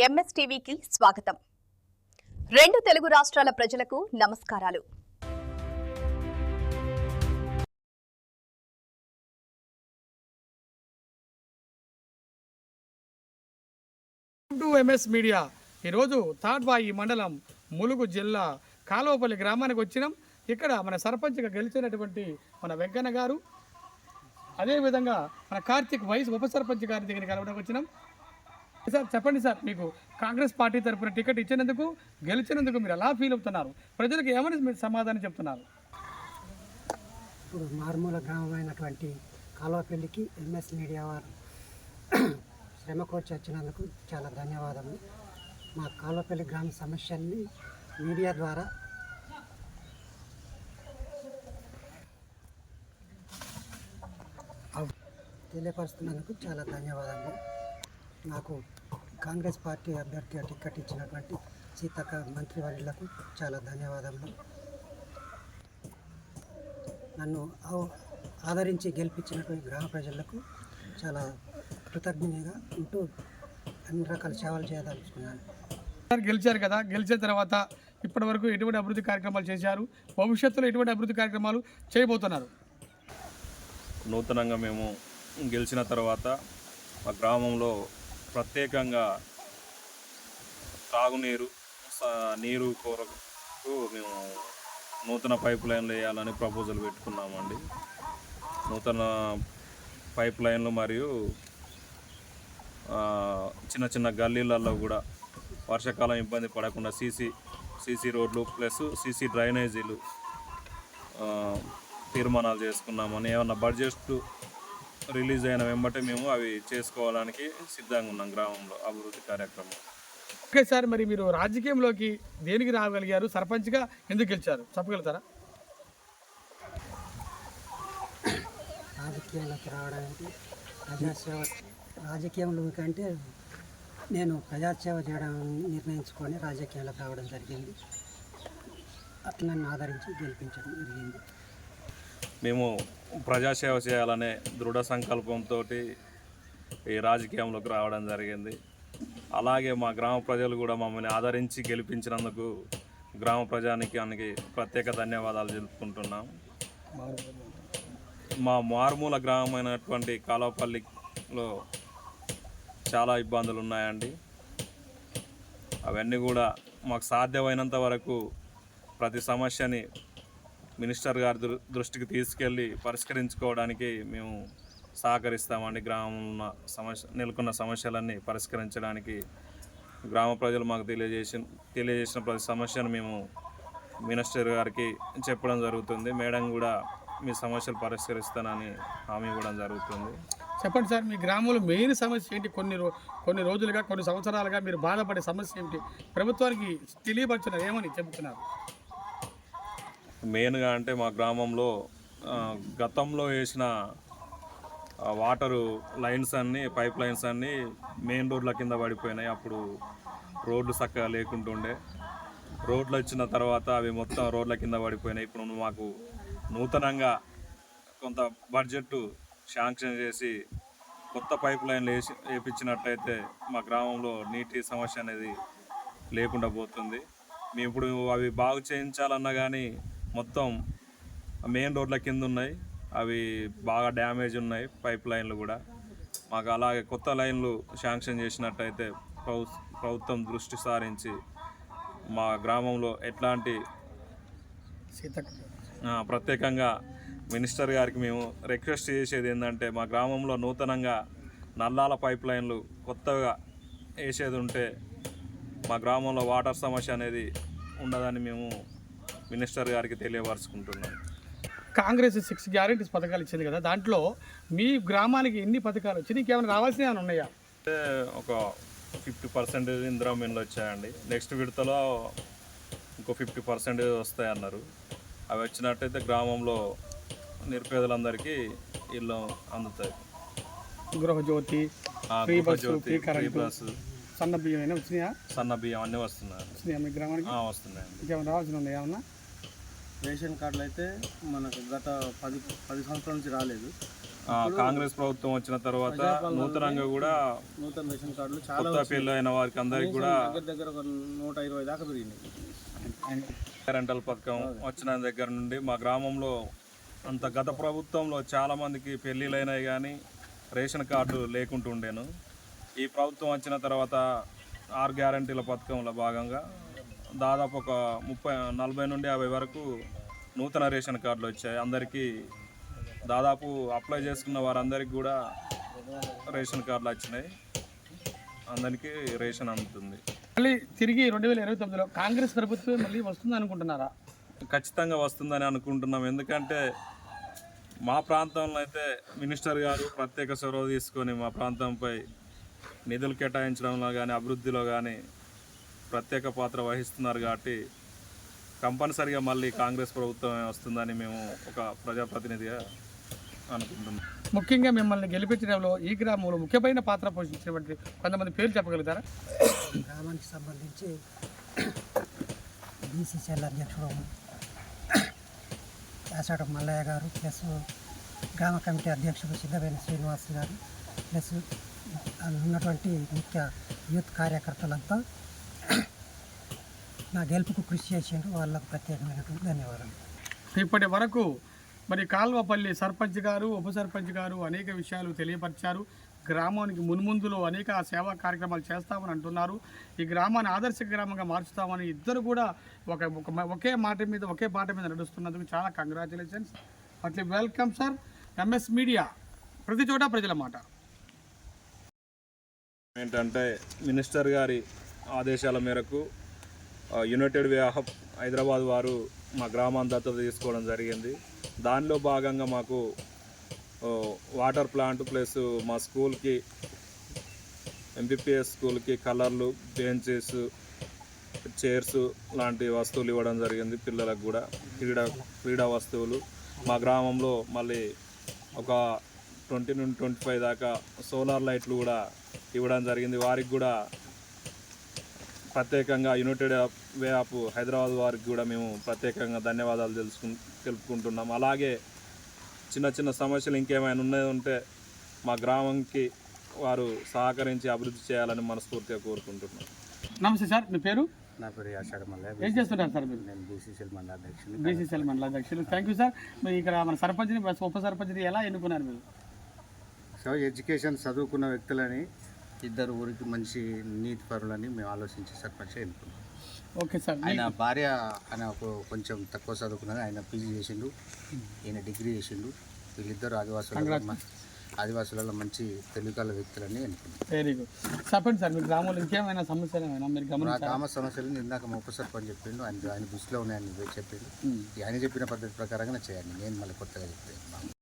ఎంఎస్టీవీకి స్వాగతం. రెండు తెలుగు రాష్ట్రాల ప్రజలకు నమస్కారాలు. ఎంఎస్ మీడియా ఈరోజు తాడ్వాయి మండలం ములుగు జిల్లా కాలువపల్లి గ్రామానికి వచ్చినాం. ఇక్కడ మన సర్పంచ్గా గెలిచినటువంటి మన వెంకన్న గారు, అదేవిధంగా మన కార్తీక్ వైస్ ఉప సర్పంచ్ గారి దగ్గర కలవడానికి వచ్చినాం. సార్ చెప్పండి సార్, మీకు కాంగ్రెస్ పార్టీ తరఫున టికెట్ ఇచ్చినందుకు, గెలిచినందుకు మీరు ఎలా ఫీల్ అవుతున్నారు? ప్రజలకు ఏమని మీరు సమాధానం చెప్తున్నారు? ఇప్పుడు మారుమూల గ్రామమైనటువంటి కాలువపల్లికి ఎంఎస్ మీడియా వారు శ్రమకోర్చి వచ్చినందుకు చాలా ధన్యవాదములు. మా కాలువపల్లి గ్రామ సమస్యల్ని మీడియా ద్వారా తెలియపరుస్తున్నందుకు చాలా ధన్యవాదాలు. నాకు కాంగ్రెస్ పార్టీ అభ్యర్థిగా టికెట్ ఇచ్చినటువంటి సీతక్క మంత్రివర్యులకు చాలా ధన్యవాదములు. నన్ను ఆదరించి గెలిపించినటువంటి గ్రామ ప్రజలకు చాలా కృతజ్ఞతగా ఉంటూ అన్ని రకాల సేవలు చేయదలుచుకున్నాను. గెలిచారు కదా, గెలిచిన తర్వాత ఇప్పటి వరకు ఎటువంటి అభివృద్ధి కార్యక్రమాలు చేశారు? భవిష్యత్తులో ఎటువంటి అభివృద్ధి కార్యక్రమాలు చేయబోతున్నారు? నూతనంగా మేము గెలిచిన తర్వాత మా గ్రామంలో ప్రత్యేకంగా తాగునీరు, నీరు కొరకు మేము నూతన పైప్ లైన్లు వేయాలని ప్రపోజల్ పెట్టుకున్నామండి. నూతన పైప్ లైన్లు మరియు చిన్న చిన్న గల్లీలలో కూడా వర్షాకాలం ఇబ్బంది పడకుండా సీసీ రోడ్లు ప్లస్ సీసీ డ్రైనేజీలు తీర్మానాలు చేసుకున్నామని. ఏమన్నా బడ్జెట్ రిలీజ్ అయిన వెంబటే మేము అవి చేసుకోవడానికి సిద్ధంగా ఉన్నాం గ్రామంలో అభివృద్ధి కార్యక్రమం. ఓకే సార్, మరి మీరు రాజకీయంలోకి దేనికి రాగలిగారు? సర్పంచ్గా ఎందుకు గెలిచారు చెప్పగలుగుతారా? రాజకీయంలోకి రావడానికి ప్రజాసేవ, రాజకీయంలోకి అంటే నేను ప్రజాసేవ చేయడం నిర్ణయించుకొని రాజకీయాలకు రావడం జరిగింది. అట్లా నన్ను ఆదరించి గెలిపించడం జరిగింది. మేము ప్రజాసేవ చేయాలనే దృఢ సంకల్పంతో ఈ రాజకీయంలోకి రావడం జరిగింది. అలాగే మా గ్రామ ప్రజలు కూడా మమ్మల్ని ఆదరించి గెలిపించినందుకు గ్రామ ప్రజానికానికి ప్రత్యేక ధన్యవాదాలు తెలుపుకుంటున్నాం. మా మారుమూల గ్రామమైనటువంటి కాలువపల్లిలో చాలా ఇబ్బందులు ఉన్నాయండి. అవన్నీ కూడా మాకు సాధ్యమైనంత వరకు ప్రతి సమస్యని మినిస్టర్ గారి దృష్టికి తీసుకెళ్ళి పరిష్కరించుకోవడానికి మేము సహకరిస్తామండి. గ్రామంలో నెలకొన్న సమస్యలన్నీ పరిష్కరించడానికి గ్రామ ప్రజలు మాకు తెలియజేసిన ప్రతి సమస్యను మేము మినిస్టర్ గారికి చెప్పడం జరుగుతుంది. మేడం కూడా మీ సమస్యలు పరిష్కరిస్తానని హామీ ఇవ్వడం జరుగుతుంది. చెప్పండి సార్, మీ గ్రామంలో మెయిన్ సమస్య ఏంటి? కొన్ని రోజులుగా, కొన్ని సంవత్సరాలుగా మీరు బాధపడే సమస్య ఏంటి? ప్రభుత్వానికి తెలియపరుచున్నారు, ఏమని చెబుతున్నారు? మెయిన్గా అంటే మా గ్రామంలో గతంలో వేసిన వాటరు లైన్స్ అన్నీ, పైప్ లైన్స్ అన్నీ మెయిన్ రోడ్ల కింద పడిపోయినాయి. అప్పుడు రోడ్లు చక్కగా లేకుంటుండే. రోడ్లు వచ్చిన తర్వాత అవి మొత్తం రోడ్ల కింద పడిపోయినాయి. ఇప్పుడు మాకు నూతనంగా కొంత బడ్జెట్ శాంక్షన్ చేసి కొత్త పైప్ లైన్లు వేయించినట్టయితే మా గ్రామంలో నీటి సమస్య అనేది లేకుండా పోతుంది. మేము ఇప్పుడు అవి బాగు చేయించాలన్నా కానీ మొత్తం మెయిన్ రోడ్ల కింద ఉన్నాయి, అవి బాగా డ్యామేజ్ ఉన్నాయి పైప్ లైన్లు కూడా. మాకు అలాగే కొత్త లైన్లు శాంక్షన్ చేసినట్టయితే ప్రభుత్వం దృష్టి సారించి మా గ్రామంలో ఎట్లాంటి ప్రత్యేకంగా మినిస్టర్ గారికి మేము రిక్వెస్ట్ చేసేది ఏంటంటే, మా గ్రామంలో నూతనంగా నల్లాల పైప్ లైన్లు కొత్తగా వేసేది ఉంటే మా గ్రామంలో వాటర్ సమస్య అనేది ఉండదని మేము మినిస్టర్ గారికి తెలియపరుచుకుంటున్నాం. కాంగ్రెస్ 6 గ్యారెంటీస్ పథకాలు ఇచ్చింది కదా, దాంట్లో మీ గ్రామానికి ఎన్ని పథకాలు వచ్చి నీకు ఏమైనా రావాల్సినవి ఏమైనా ఉన్నాయా? ఒక 50% ఇందిరా మిన్లు వచ్చాయండి. నెక్స్ట్ విడతలో ఇంకో 50% వస్తాయన్నారు. అవి వచ్చినట్టయితే గ్రామంలో నిరుపేదలందరికీ ఇల్లు అందుతాయి. గృహజ్యోతి, ప్లస్ సన్న బియ్యం అయినా వచ్చినాయా? సన్న బియ్యం అన్నీ వస్తున్నాయి మీ గ్రామానికి? వస్తున్నాయండి. ఇంకేమైనా రావాల్సిన ఉన్నాయా? ఏమన్నా రేషన్ కార్డులు అయితే మనకు గత 10 సంవత్సరాల నుంచి రాలేదు. కాంగ్రెస్ ప్రభుత్వం వచ్చిన తర్వాత నూతనంగా కూడా నూతన రేషన్ కార్డులు చాలా కొత్త పెళ్ళి అయిన వారికి అందరికి కూడా దగ్గర ఒక 120 దాకా పెరిగినాయి. రెంటల్ పథకం వచ్చిన దగ్గర నుండి మా గ్రామంలో అంత గత ప్రభుత్వంలో చాలా మందికి పెళ్ళిళ్ళు అయినాయి కానీ రేషన్ కార్డు లేకుంటుండేను. ఈ ప్రభుత్వం వచ్చిన తర్వాత 6 గ్యారంటీల పథకంలో భాగంగా దాదాపు ఒక 40 నుండి 50 వరకు నూతన రేషన్ కార్డులు వచ్చాయి. అందరికీ దాదాపు అప్లై చేసుకున్న వారందరికీ కూడా రేషన్ కార్డులు వచ్చినాయి. అందరికీ రేషన్ అందుతుంది. మళ్ళీ తిరిగి 2029లో కాంగ్రెస్ ప్రభుత్వం మళ్ళీ వస్తుంది అనుకుంటున్నారా? ఖచ్చితంగా వస్తుందని అనుకుంటున్నాం. ఎందుకంటే మా ప్రాంతంలో అయితే మినిస్టర్ గారు ప్రత్యేక చొరవ తీసుకొని మా ప్రాంతంపై నిధులు కేటాయించడంలో కానీ అభివృద్ధిలో కానీ ప్రత్యేక పాత్ర వహిస్తున్నారు. కాబట్టి కంపల్సరిగా మళ్ళీ కాంగ్రెస్ ప్రభుత్వమే వస్తుందని మేము ఒక ప్రజాప్రతినిధిగా అనుకుంటున్నాం. ముఖ్యంగా మిమ్మల్ని గెలిపించడంలో ఈ గ్రామంలో ముఖ్యమైన పాత్ర పోషించినటువంటి కొంతమంది పేర్లు చెప్పగలుగుతారా? గ్రామానికి సంబంధించి బీసీసీఎల్ అధ్యక్షుడు యాసాడ మల్లయ్య గారు, ప్లస్ గ్రామ కమిటీ అధ్యక్షుడు సిద్ధవేణి శ్రీనివాస్ గారు, ప్లస్ ఉన్నటువంటి ముఖ్య యూత్ కార్యకర్తలంతా నా గెలుపుకు కృషి చేసిండ్రు. వాళ్ళకు ప్రత్యేకమైనటువంటి ధన్యవాదాలు. ఇప్పటి వరకు మరి కాల్వపల్లి సర్పంచ్ గారు, ఉప సర్పంచ్ గారు అనేక విషయాలు తెలియపరిచారు. గ్రామానికి మున్ముందులో అనేక సేవా కార్యక్రమాలు చేస్తామని అంటున్నారు. ఈ గ్రామాన్ని ఆదర్శ గ్రామంగా మార్చుతామని ఇద్దరు కూడా ఒకే మాట మీద నడుస్తున్నందుకు చాలా కంగ్రాచులేషన్స్. అట్లే వెల్కమ్ సార్. ఎంఎస్ మీడియా, ప్రతి చోట ప్రజల మాట. ఏంటంటే మినిస్టర్ గారి ఆదేశాల మేరకు యునైటెడ్ వే ఆఫ్ హైదరాబాద్ వారు మా గ్రామాన్ని దత్తత తీసుకోవడం జరిగింది. దానిలో భాగంగా మాకు వాటర్ ప్లాంట్ ప్లస్ మా స్కూల్కి ఎంపీపీఎస్ స్కూల్కి కలర్లు, బెంచెస్, చైర్స్ లాంటి వస్తువులు ఇవ్వడం జరిగింది. పిల్లలకు కూడా క్రీడా వస్తువులు. మా గ్రామంలో మళ్ళీ ఒక 20 నుండి 25 దాకా సోలార్ లైట్లు కూడా ఇవ్వడం జరిగింది. వారికి కూడా ప్రత్యేకంగా యునైటెడ్ వే ఆఫ్ హైదరాబాద్ వారికి కూడా మేము ప్రత్యేకంగా ధన్యవాదాలు తెలుపుకుంటున్నాం. అలాగే చిన్న చిన్న సమస్యలు ఇంకేమైనా ఉంటే మా గ్రామంకి వారు సహకరించి అభివృద్ధి చేయాలని మనస్ఫూర్తిగా కోరుకుంటున్నాం. నమస్తే సార్, మీ పేరు? నా పేరు యాసాడ మల్లయ్య. ఏం చేస్తుంటారు సార్ మీరు? నేను బీసీసీఎల్ మండల అధ్యక్షుడు. బీసీసీఎల్ మండల అధ్యక్షులు. Thank you sir. మీరు ఇక్కడ మన సర్పంచ్ని, ఉప సర్పంచ్ని ఎలా ఎన్నుకున్నారు మీరు? సో ఎడ్యుకేషన్ చదువుకున్న వ్యక్తులని, ఇద్దరు ఊరికి మంచి నీతి పరులని మేము ఆలోచించి సర్పంచ్ ఎన్నుకున్నాం. Okay sir. ఆయన భార్య ఆయన కొంచెం తక్కువ చదువుకున్నది, ఆయన పీజీ చేసిండు, ఈయన డిగ్రీ చేసిండు. వీళ్ళిద్దరు ఆదివాసులలో మంచి తెలుగుల వ్యక్తులని ఎన్నుకున్నాం. Very good. చెప్పండి సార్, మీ గ్రామంలో ఇంకేమైనా సమస్యలు ఏమైనా మీరు నా గ్రామ సమస్యలు ఇందాక మా ఉప సర్పంచ్ చెప్పిండు, ఆయన దృష్టిలో ఉన్నాయని చెప్పిండు. ఆయన చెప్పిన పద్ధతి ప్రకారంగా చేయండి, నేను మళ్ళీ కొత్తగా చెప్పాను.